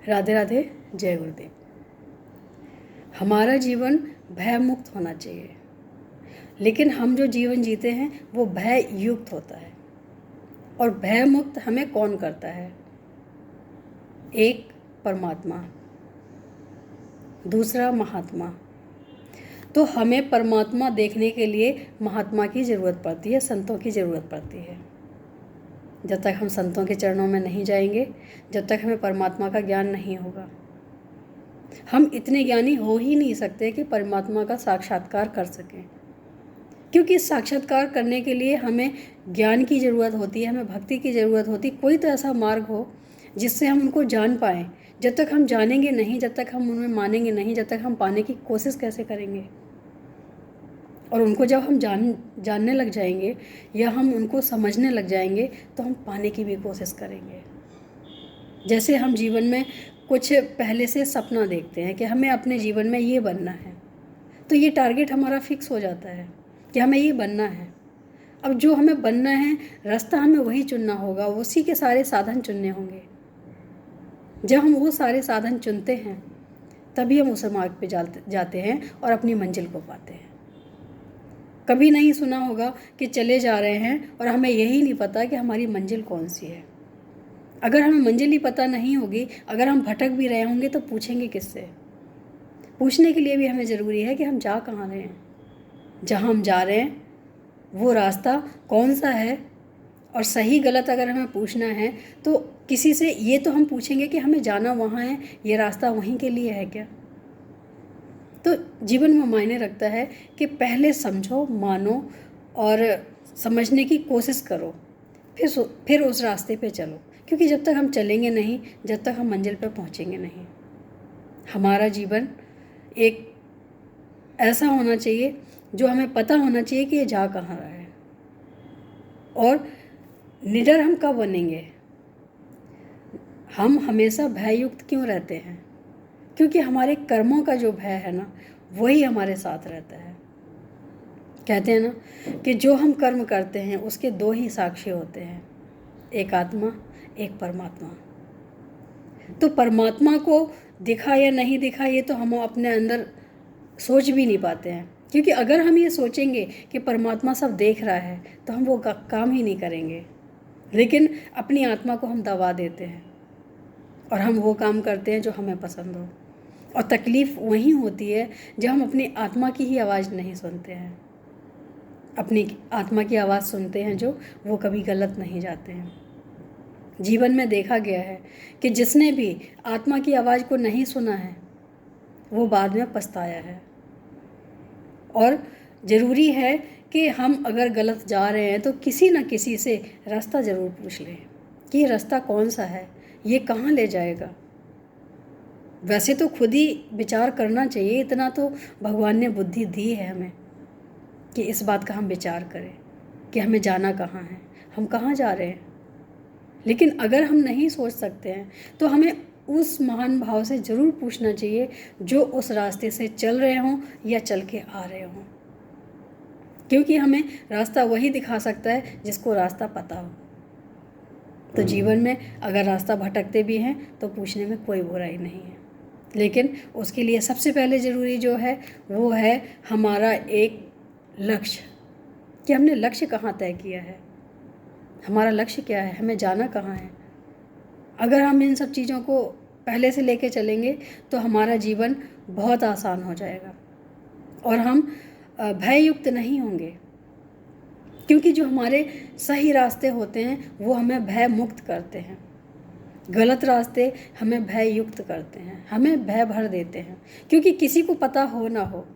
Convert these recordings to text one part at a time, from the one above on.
राधे राधे, जय गुरुदेव। हमारा जीवन भय मुक्त होना चाहिए, लेकिन हम जो जीवन जीते हैं वो भय युक्त होता है। और भय मुक्त हमें कौन करता है? एक परमात्मा, दूसरा महात्मा। तो हमें परमात्मा देखने के लिए महात्मा की ज़रूरत पड़ती है, संतों की ज़रूरत पड़ती है। जब तक हम संतों के चरणों में नहीं जाएंगे, जब तक हमें परमात्मा का ज्ञान नहीं होगा, हम इतने ज्ञानी हो ही नहीं सकते कि परमात्मा का साक्षात्कार कर सकें। क्योंकि साक्षात्कार करने के लिए हमें ज्ञान की ज़रूरत होती है, हमें भक्ति की ज़रूरत होती है। कोई तो ऐसा मार्ग हो जिससे हम उनको जान पाएँ। जब तक हम जानेंगे नहीं, जब तक हम उनमें मानेंगे नहीं, जब तक हम पाने की कोशिश कैसे करेंगे? और उनको जब हम जानने लग जाएंगे या हम उनको समझने लग जाएंगे तो हम पाने की भी कोशिश करेंगे। जैसे हम जीवन में कुछ पहले से सपना देखते हैं कि हमें अपने जीवन में ये बनना है, तो ये टारगेट हमारा फिक्स हो जाता है कि हमें ये बनना है। अब जो हमें बनना है, रास्ता हमें वही चुनना होगा, उसी के सारे साधन चुनने होंगे। जब हम वो सारे साधन चुनते हैं तभी हम उस मार्ग पे जाते हैं और अपनी मंजिल को पाते हैं। कभी नहीं सुना होगा कि चले जा रहे हैं और हमें यही नहीं पता कि हमारी मंजिल कौन सी है। अगर हमें मंजिल ही पता नहीं होगी, अगर हम भटक भी रहे होंगे तो पूछेंगे किससे? पूछने के लिए भी हमें ज़रूरी है कि हम जा कहाँ रहे हैं, जहाँ हम जा रहे हैं वो रास्ता कौन सा है। और सही गलत अगर हमें पूछना है तो किसी से ये तो हम पूछेंगे कि हमें जाना वहाँ है, ये रास्ता वहीं के लिए है क्या? तो जीवन में मायने रखता है कि पहले समझो, मानो और समझने की कोशिश करो, फिर उस रास्ते पे चलो। क्योंकि जब तक हम चलेंगे नहीं, जब तक हम मंजिल पर पहुंचेंगे नहीं। हमारा जीवन एक ऐसा होना चाहिए जो हमें पता होना चाहिए कि ये जा कहाँ रहा है। और निडर हम कब बनेंगे? हम हमेशा भययुक्त क्यों रहते हैं? क्योंकि हमारे कर्मों का जो भय है ना, वही हमारे साथ रहता है। कहते हैं ना कि जो हम कर्म करते हैं उसके दो ही साक्षी होते हैं, एक आत्मा, एक परमात्मा। तो परमात्मा को दिखा या नहीं दिखा ये तो हम अपने अंदर सोच भी नहीं पाते हैं। क्योंकि अगर हम ये सोचेंगे कि परमात्मा सब देख रहा है तो हम वो काम ही नहीं करेंगे। लेकिन अपनी आत्मा को हम दबा देते हैं और हम वो काम करते हैं जो हमें पसंद हो। और तकलीफ़ वहीं होती है जब हम अपनी आत्मा की ही आवाज़ नहीं सुनते हैं। अपनी आत्मा की आवाज़ सुनते हैं जो, वो कभी गलत नहीं जाते हैं। जीवन में देखा गया है कि जिसने भी आत्मा की आवाज़ को नहीं सुना है वो बाद में पछताया है। और ज़रूरी है कि हम अगर गलत जा रहे हैं तो किसी न किसी से रास्ता ज़रूर पूछ लें कि ये रास्ता कौन सा है, ये कहाँ ले जाएगा। वैसे तो खुद ही विचार करना चाहिए, इतना तो भगवान ने बुद्धि दी है हमें कि इस बात का हम विचार करें कि हमें जाना कहाँ है, हम कहाँ जा रहे हैं। लेकिन अगर हम नहीं सोच सकते हैं तो हमें उस महान भाव से ज़रूर पूछना चाहिए जो उस रास्ते से चल रहे हों या चल के आ रहे हों। क्योंकि हमें रास्ता वही दिखा सकता है जिसको रास्ता पता हो। तो जीवन में अगर रास्ता भटकते भी हैं तो पूछने में कोई बुराई नहीं है। लेकिन उसके लिए सबसे पहले ज़रूरी जो है वो है हमारा एक लक्ष्य, कि हमने लक्ष्य कहाँ तय किया है, हमारा लक्ष्य क्या है, हमें जाना कहाँ है। अगर हम इन सब चीज़ों को पहले से लेके चलेंगे तो हमारा जीवन बहुत आसान हो जाएगा और हम भययुक्त नहीं होंगे। क्योंकि जो हमारे सही रास्ते होते हैं वो हमें भय मुक्त करते हैं, गलत रास्ते हमें भय युक्त करते हैं, हमें भय भर देते हैं। क्योंकि किसी को पता हो ना हो,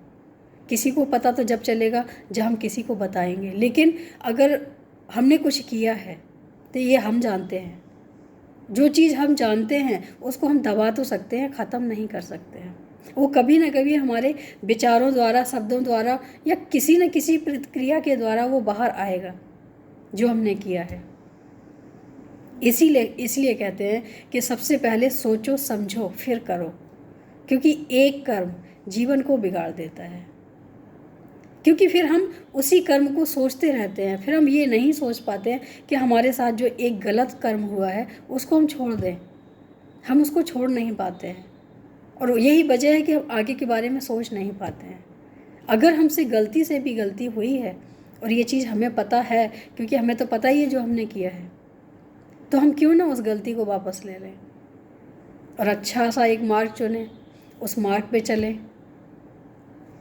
किसी को पता तो जब चलेगा जब हम किसी को बताएंगे। लेकिन अगर हमने कुछ किया है तो ये हम जानते हैं। जो चीज़ हम जानते हैं उसको हम दबा तो सकते हैं, ख़त्म नहीं कर सकते हैं। वो कभी ना कभी हमारे विचारों द्वारा, शब्दों द्वारा या किसी न किसी प्रतिक्रिया के द्वारा वो बाहर आएगा जो हमने किया है। इसलिए कहते हैं कि सबसे पहले सोचो, समझो, फिर करो। क्योंकि एक कर्म जीवन को बिगाड़ देता है। क्योंकि फिर हम उसी कर्म को सोचते रहते हैं, फिर हम ये नहीं सोच पाते हैं कि हमारे साथ जो एक गलत कर्म हुआ है उसको हम छोड़ दें। हम उसको छोड़ नहीं पाते हैं, और यही वजह है कि हम आगे के बारे में सोच नहीं पाते हैं। अगर हमसे गलती से भी गलती हुई है और ये चीज़ हमें पता है, क्योंकि हमें तो पता ही है जो हमने किया है, तो हम क्यों ना उस गलती को वापस ले लें और अच्छा सा एक मार्ग चुनें, उस मार्ग पे चलें।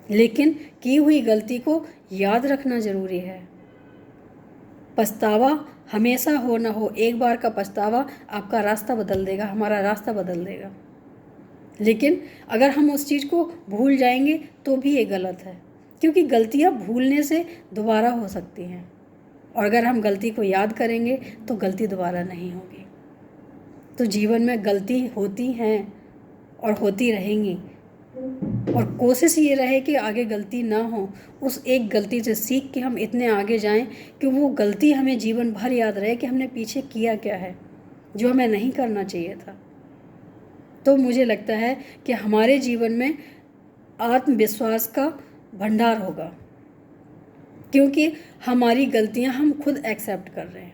लेकिन की हुई गलती को याद रखना ज़रूरी है। पछतावा हमेशा हो ना हो, एक बार का पछतावा आपका रास्ता बदल देगा, हमारा रास्ता बदल देगा। लेकिन अगर हम उस चीज़ को भूल जाएंगे तो भी ये गलत है, क्योंकि गलतियाँ भूलने से दोबारा हो सकती हैं, और अगर हम गलती को याद करेंगे तो गलती दोबारा नहीं होगी। तो जीवन में गलती होती हैं और होती रहेंगी, और कोशिश ये रहे कि आगे गलती ना हो। उस एक गलती से सीख के हम इतने आगे जाएं कि वो गलती हमें जीवन भर याद रहे कि हमने पीछे किया क्या है जो हमें नहीं करना चाहिए था। तो मुझे लगता है कि हमारे जीवन में आत्मविश्वास का भंडार होगा, क्योंकि हमारी गलतियां हम खुद एक्सेप्ट कर रहे हैं।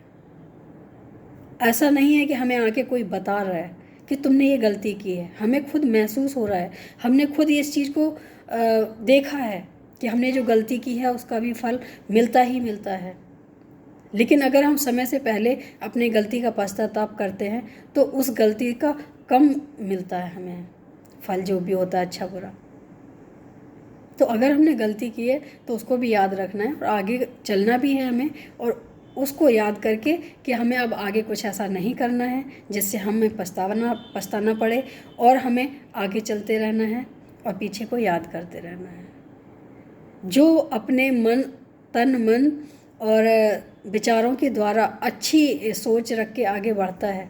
ऐसा नहीं है कि हमें आके कोई बता रहा है कि तुमने ये गलती की है, हमें खुद महसूस हो रहा है, हमने खुद इस चीज़ को देखा है कि हमने जो गलती की है उसका भी फल मिलता ही मिलता है। लेकिन अगर हम समय से पहले अपनी गलती का पश्चाताप करते हैं तो उस गलती का कम मिलता है हमें फल, जो भी होता है अच्छा बुरा। तो अगर हमने गलती की है तो उसको भी याद रखना है और आगे चलना भी है हमें, और उसको याद करके कि हमें अब आगे कुछ ऐसा नहीं करना है जिससे हमें पछताना पड़े, और हमें आगे चलते रहना है और पीछे को याद करते रहना है। जो अपने तन मन और विचारों के द्वारा अच्छी सोच रख के आगे बढ़ता है,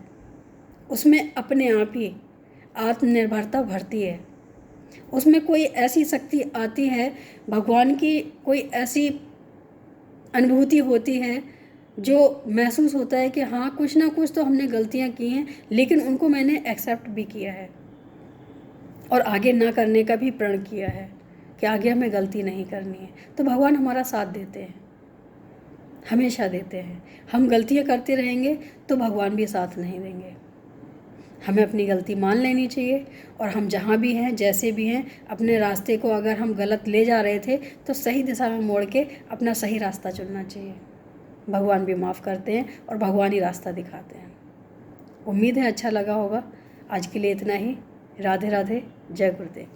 उसमें अपने आप ही आत्मनिर्भरता बढ़ती है। उसमें कोई ऐसी शक्ति आती है, भगवान की कोई ऐसी अनुभूति होती है जो महसूस होता है कि हाँ, कुछ ना कुछ तो हमने गलतियाँ की हैं, लेकिन उनको मैंने एक्सेप्ट भी किया है और आगे ना करने का भी प्रण किया है कि आगे हमें गलती नहीं करनी है। तो भगवान हमारा साथ देते हैं, हमेशा देते हैं। हम गलतियाँ करते रहेंगे तो भगवान भी साथ नहीं देंगे। हमें अपनी गलती मान लेनी चाहिए, और हम जहाँ भी हैं, जैसे भी हैं, अपने रास्ते को अगर हम गलत ले जा रहे थे तो सही दिशा में मोड़ के अपना सही रास्ता चुनना चाहिए। भगवान भी माफ़ करते हैं और भगवान ही रास्ता दिखाते हैं। उम्मीद है अच्छा लगा होगा। आज के लिए इतना ही। राधे राधे, जय गुरुदेव।